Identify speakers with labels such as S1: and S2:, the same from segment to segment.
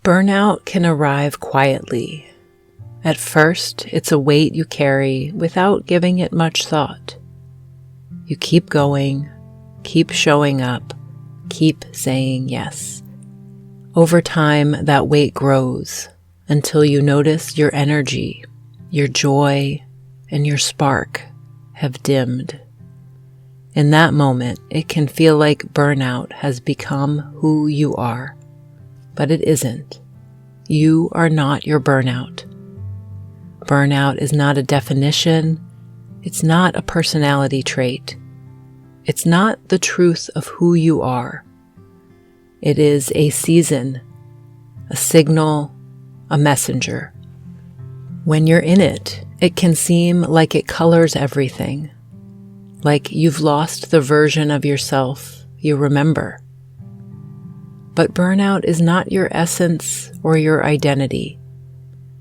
S1: Burnout can arrive quietly. At first, it's a weight you carry without giving it much thought. You keep going, keep showing up, keep saying yes. Over time, that weight grows until you notice your energy, your joy, and your spark have dimmed. In that moment, it can feel like burnout has become who you are. But it isn't. You are not your burnout. Burnout is not a definition. It's not a personality trait. It's not the truth of who you are. It is a season, a signal, a messenger. When you're in it, it can seem like it colors everything, like you've lost the version of yourself you remember. But burnout is not your essence or your identity.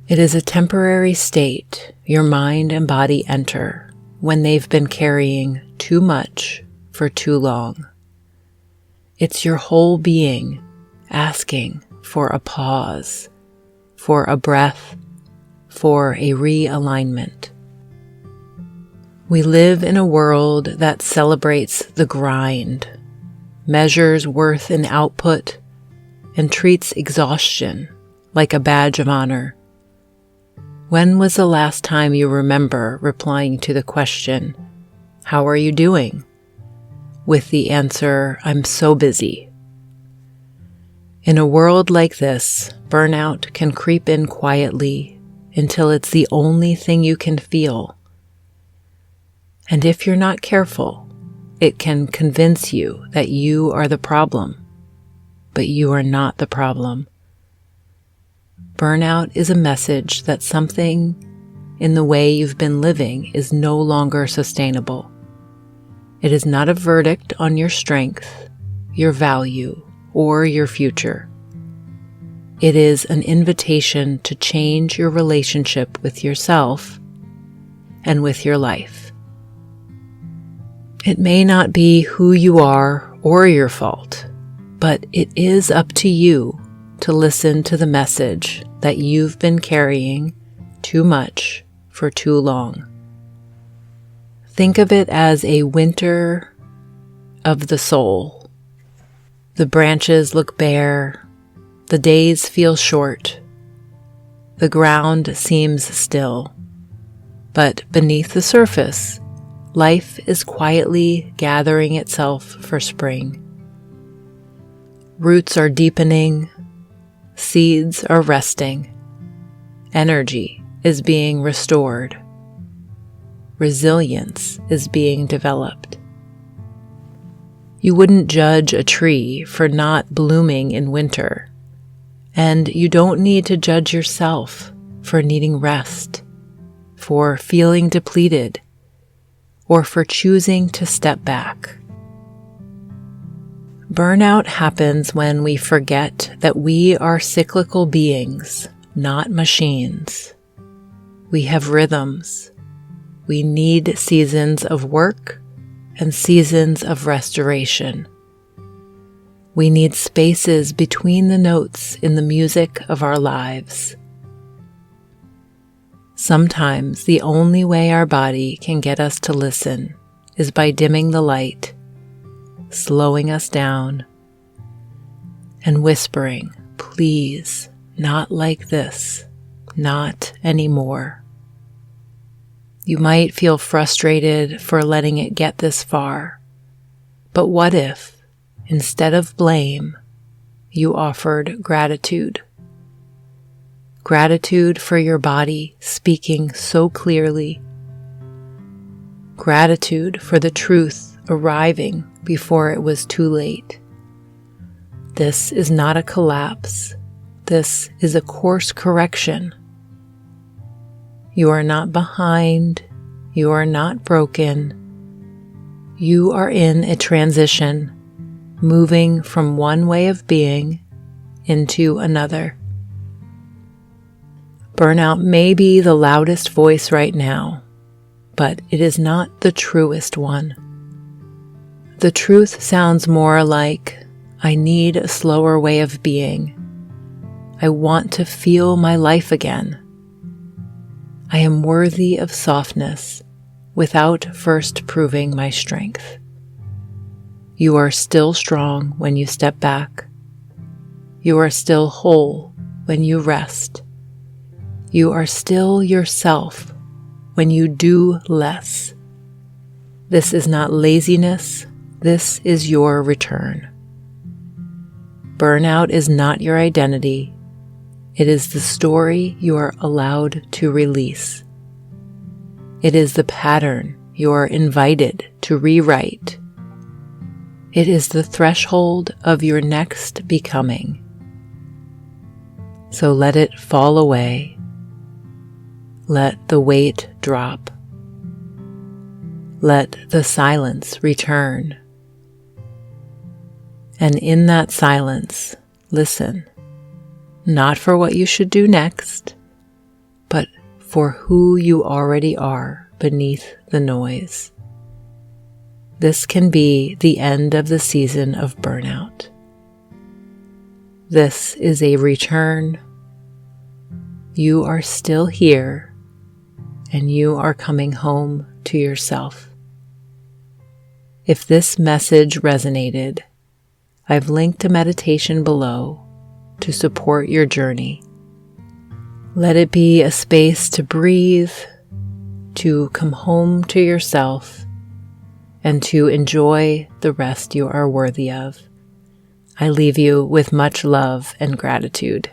S1: It is a temporary state your mind and body enter when they've been carrying too much for too long. It's your whole being asking for a pause, for a breath, for a realignment. We live in a world that celebrates the grind, measures worth in output, and treats exhaustion like a badge of honor. When was the last time you remember replying to the question, "How are you doing?" with the answer, "I'm so busy"? In a world like this, burnout can creep in quietly until it's the only thing you can feel. And if you're not careful, it can convince you that you are the problem. But you are not the problem. Burnout is a message that something in the way you've been living is no longer sustainable. It is not a verdict on your strength, your value, or your future. It is an invitation to change your relationship with yourself and with your life. It may not be who you are or your fault, but it is up to you to listen to the message that you've been carrying too much for too long. Think of it as a winter of the soul. The branches look bare, the days feel short, the ground seems still, but beneath the surface, life is quietly gathering itself for spring. Roots are deepening, seeds are resting, energy is being restored, resilience is being developed. You wouldn't judge a tree for not blooming in winter, and you don't need to judge yourself for needing rest, for feeling depleted, or for choosing to step back. Burnout happens when we forget that we are cyclical beings, not machines. We have rhythms. We need seasons of work and seasons of restoration. We need spaces between the notes in the music of our lives. Sometimes the only way our body can get us to listen is by dimming the light, slowing us down, and whispering, "Please, not like this, not anymore." You might feel frustrated for letting it get this far, but what if, instead of blame, you offered gratitude? Gratitude for your body speaking so clearly. Gratitude for the truth arriving before it was too late. This is not a collapse. This is a course correction. You are not behind. You are not broken. You are in a transition, moving from one way of being into another. Burnout may be the loudest voice right now, but it is not the truest one. The truth sounds more like, "I need a slower way of being. I want to feel my life again. I am worthy of softness without first proving my strength. You are still strong when you step back. You are still whole when you rest. You are still yourself when you do less. This is not laziness. This is your return. Burnout is not your identity. It is the story you are allowed to release. It is the pattern you are invited to rewrite. It is the threshold of your next becoming. So let it fall away. Let the weight drop. Let the silence return. And in that silence, listen, not for what you should do next, but for who you already are beneath the noise. This can be the end of the season of burnout. This is a return. You are still here, and you are coming home to yourself. If this message resonated, I've linked a meditation below to support your journey. Let it be a space to breathe, to come home to yourself, and to enjoy the rest you are worthy of. I leave you with much love and gratitude.